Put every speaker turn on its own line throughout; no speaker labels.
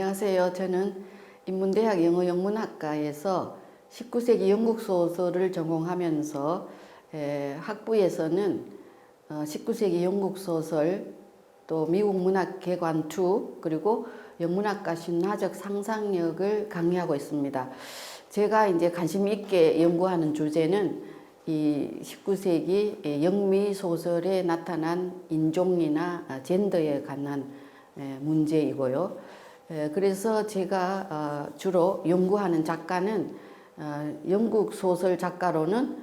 안녕하세요. 저는 인문대학 영어영문학과에서 19세기 영국 소설을 전공하면서 학부에서는 19세기 영국 소설, 또 미국 문학 개관 2, 그리고 영문학과 신화적 상상력을 강의하고 있습니다. 제가 이제 관심 있게 연구하는 주제는 이 19세기 영미 소설에 나타난 인종이나 젠더에 관한 문제이고요. 그래서 제가 주로 연구하는 작가는 영국 소설 작가로는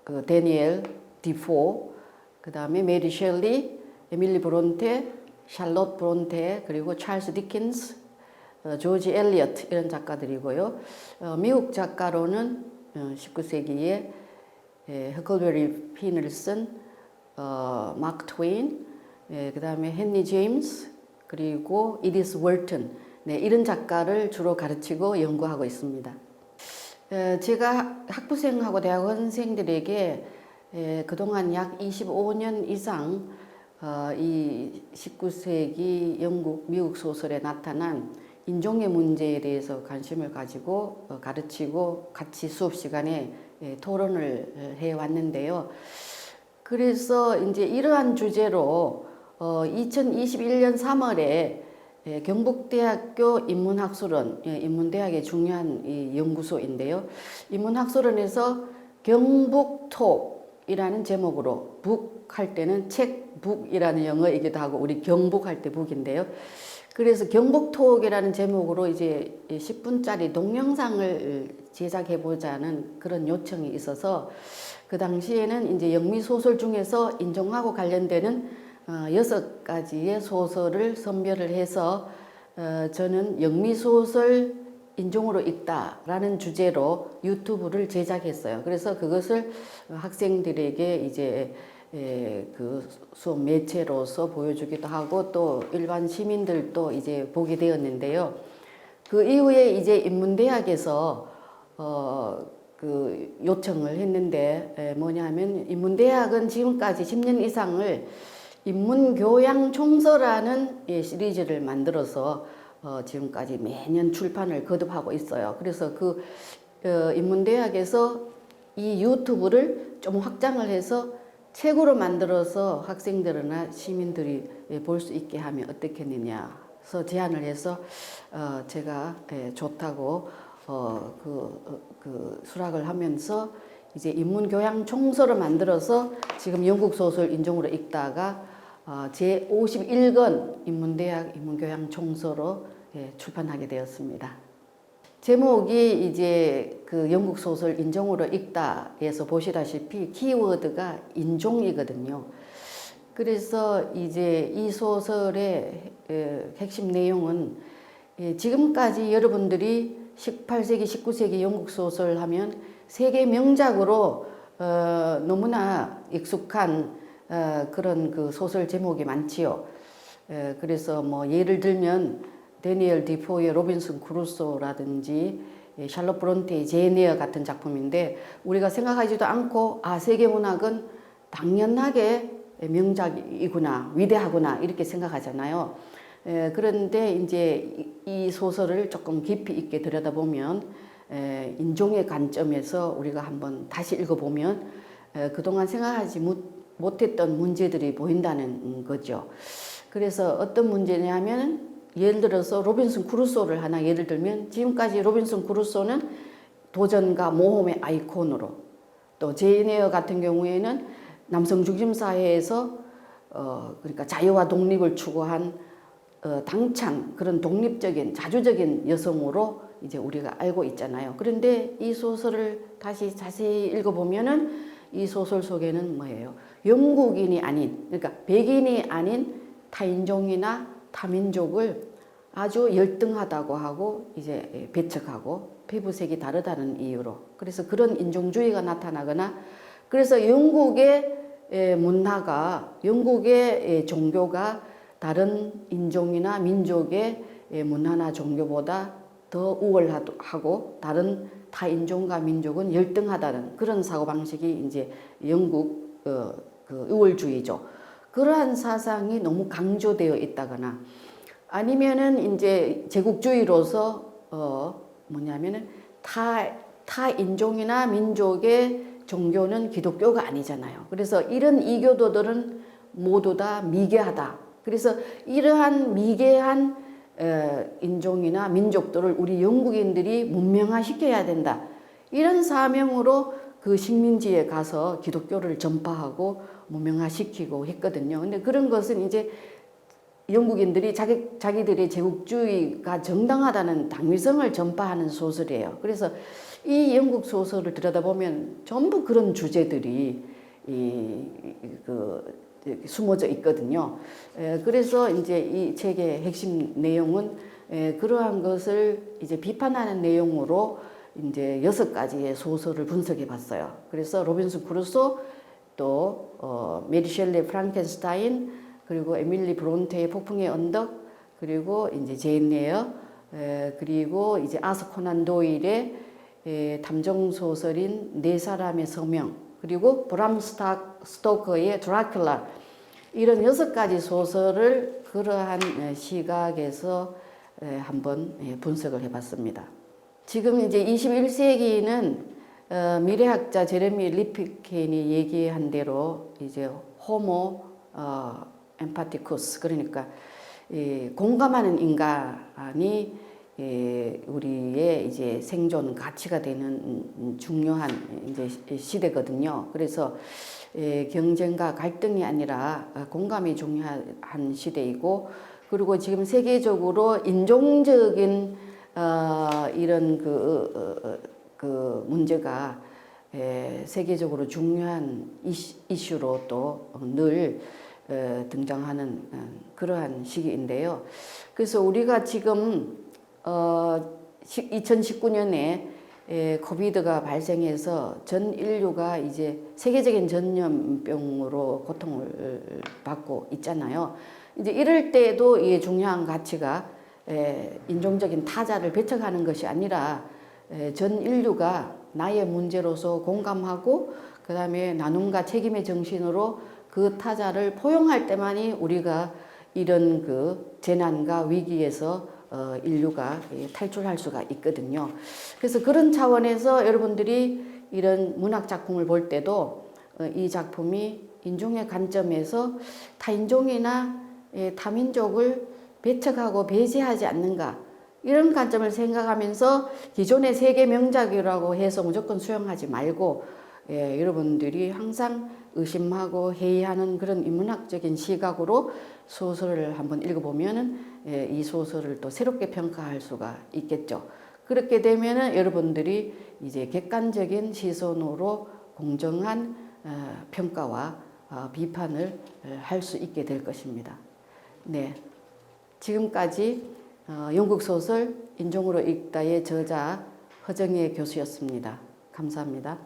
그 데니엘 디포, 그 다음에 메리 셸리, 에밀리 브론테, 샬롯 브론테, 그리고 찰스 디킨스, 조지 엘리어트 이런 작가들이고요. 미국 작가로는 19세기에 허클베리 피널슨, 마크 트웨인, 그 다음에 헨리 제임스, 그리고 이디스 월튼, 이런 작가를 주로 가르치고 연구하고 있습니다. 제가 학부생하고 대학원생들에게 그동안 약 25년 이상 이 19세기 영국, 미국 소설에 나타난 인종의 문제에 대해서 관심을 가지고 가르치고 같이 수업 시간에 토론을 해왔는데요. 그래서 이제 이러한 주제로 2021년 3월에 경북대학교 인문학술원, 인문대학의 중요한 연구소인데요. 인문학술원에서 경북톡이라는 제목으로 북 할 때는 책 북이라는 영어이기도 하고 우리 경북할 때 북인데요. 그래서 경북톡이라는 제목으로 이제 10분짜리 동영상을 제작해 보자는 그런 요청이 있어서 그 당시에는 이제 영미 소설 중에서 인종하고 관련되는 6가지의 소설을 선별을 해서 저는 영미 소설 인종으로 읽다라는 주제로 유튜브를 제작했어요. 그래서 그것을 학생들에게 이제 그 수업 매체로서 보여주기도 하고 또 일반 시민들도 이제 보게 되었는데요. 그 이후에 이제 인문대학에서 그 요청을 했는데 뭐냐면 인문대학은 지금까지 10년 이상을 인문교양총서라는 시리즈를 만들어서 지금까지 매년 출판을 거듭하고 있어요. 그래서 그 인문대학에서 이 유튜브를 좀 확장을 해서 책으로 만들어서 학생들이나 시민들이 볼 수 있게 하면 어떻겠느냐 해서 제안을 해서 제가 좋다고 그 수락을 하면서 이제 인문교양 총서를 만들어서 지금 영국 소설 인종으로 읽다가 제 51권 인문대학 인문교양 총서로 출판하게 되었습니다. 제목이 이제 그 영국 소설 인종으로 읽다에서 보시다시피 키워드가 인종이거든요. 그래서 이제 이 소설의 핵심 내용은 지금까지 여러분들이 18세기, 19세기 영국 소설 하면 세계 명작으로 너무나 익숙한 그런 그 소설 제목이 많지요. 그래서 뭐 예를 들면 데니엘 디포의 로빈슨 크루소라든지 샬롯 브론테의 제인 에어 같은 작품인데 우리가 생각하지도 않고 세계문학은 당연하게 명작이구나, 위대하구나 이렇게 생각하잖아요. 그런데 이제 이 소설을 조금 깊이 있게 들여다보면 인종의 관점에서 우리가 한번 다시 읽어보면 그동안 생각하지 못했던 문제들이 보인다는 거죠. 그래서 어떤 문제냐면 예를 들어서 로빈슨 크루소를 하나 예를 들면 지금까지 로빈슨 크루소는 도전과 모험의 아이콘으로 또 제인 에어 같은 경우에는 남성 중심 사회에서 그러니까 자유와 독립을 추구한 당찬 그런 독립적인 자주적인 여성으로 이제 우리가 알고 있잖아요. 그런데 이 소설을 다시 자세히 읽어보면은 이 소설 속에는 뭐예요? 영국인이 아닌, 그러니까 백인이 아닌 타인종이나 타민족을 아주 열등하다고 하고 이제 배척하고 피부색이 다르다는 이유로 그래서 그런 인종주의가 나타나거나 그래서 영국의 문화가 영국의 종교가 다른 인종이나 민족의 문화나 종교보다 더 우월하고 다른 타인종과 민족은 열등하다는 그런 사고방식이 이제 영국 그 우월주의죠. 그러한 사상이 너무 강조되어 있다거나 아니면은 이제 제국주의로서 뭐냐면은 타 인종이나 민족의 종교는 기독교가 아니잖아요. 그래서 이런 이교도들은 모두 다 미개하다. 그래서 이러한 미개한 인종이나 민족들을 우리 영국인들이 문명화시켜야 된다. 이런 사명으로 그 식민지에 가서 기독교를 전파하고 문명화시키고 했거든요. 근데 그런 것은 이제 영국인들이 자기들의 제국주의가 정당하다는 당위성을 전파하는 소설이에요. 그래서 이 영국 소설을 들여다보면 전부 그런 주제들이 숨어져 있거든요. 그래서 이제 이 책의 핵심 내용은 그러한 것을 이제 비판하는 내용으로 이제 6가지의 소설을 분석해 봤어요. 그래서 로빈슨 크루소, 또 메리 셸리의 프랑켄스타인, 그리고 에밀리 브론테의 폭풍의 언덕, 그리고 이제 제인 에어, 그리고 이제 아서 코난 도일의 탐정 소설인 네 사람의 서명, 그리고 브람 스토커의 드라큘라, 이런 6가지 소설을 그러한 시각에서 한번 분석을 해봤습니다. 지금 이제 21세기는 미래학자 제레미 리피켄이 얘기한 대로 이제 호모 엠파티쿠스, 그러니까 공감하는 인간이 우리의 이제 생존 가치가 되는 중요한 이제 시대거든요. 그래서 경쟁과 갈등이 아니라 공감이 중요한 시대이고, 그리고 지금 세계적으로 인종적인 이런 그 문제가 세계적으로 중요한 이슈로 또 늘 등장하는 그러한 시기인데요. 그래서 우리가 지금 2019년에 코비드가 발생해서 전 인류가 이제 세계적인 전염병으로 고통을 받고 있잖아요. 이제 이럴 때도 이 중요한 가치가 인종적인 타자를 배척하는 것이 아니라 전 인류가 나의 문제로서 공감하고 그 다음에 나눔과 책임의 정신으로 그 타자를 포용할 때만이 우리가 이런 그 재난과 위기에서 인류가 탈출할 수가 있거든요. 그래서 그런 차원에서 여러분들이 이런 문학 작품을 볼 때도 이 작품이 인종의 관점에서 타인종이나 타민족을 배척하고 배제하지 않는가, 이런 관점을 생각하면서 기존의 세계 명작이라고 해서 무조건 수용하지 말고 여러분들이 항상 의심하고 회의하는 그런 인문학적인 시각으로 소설을 한번 읽어보면은 이 소설을 또 새롭게 평가할 수가 있겠죠. 그렇게 되면은 여러분들이 이제 객관적인 시선으로 공정한 평가와 비판을 할 수 있게 될 것입니다. 네, 지금까지 영국 소설 인종으로 읽다의 저자 허정혜 교수였습니다. 감사합니다.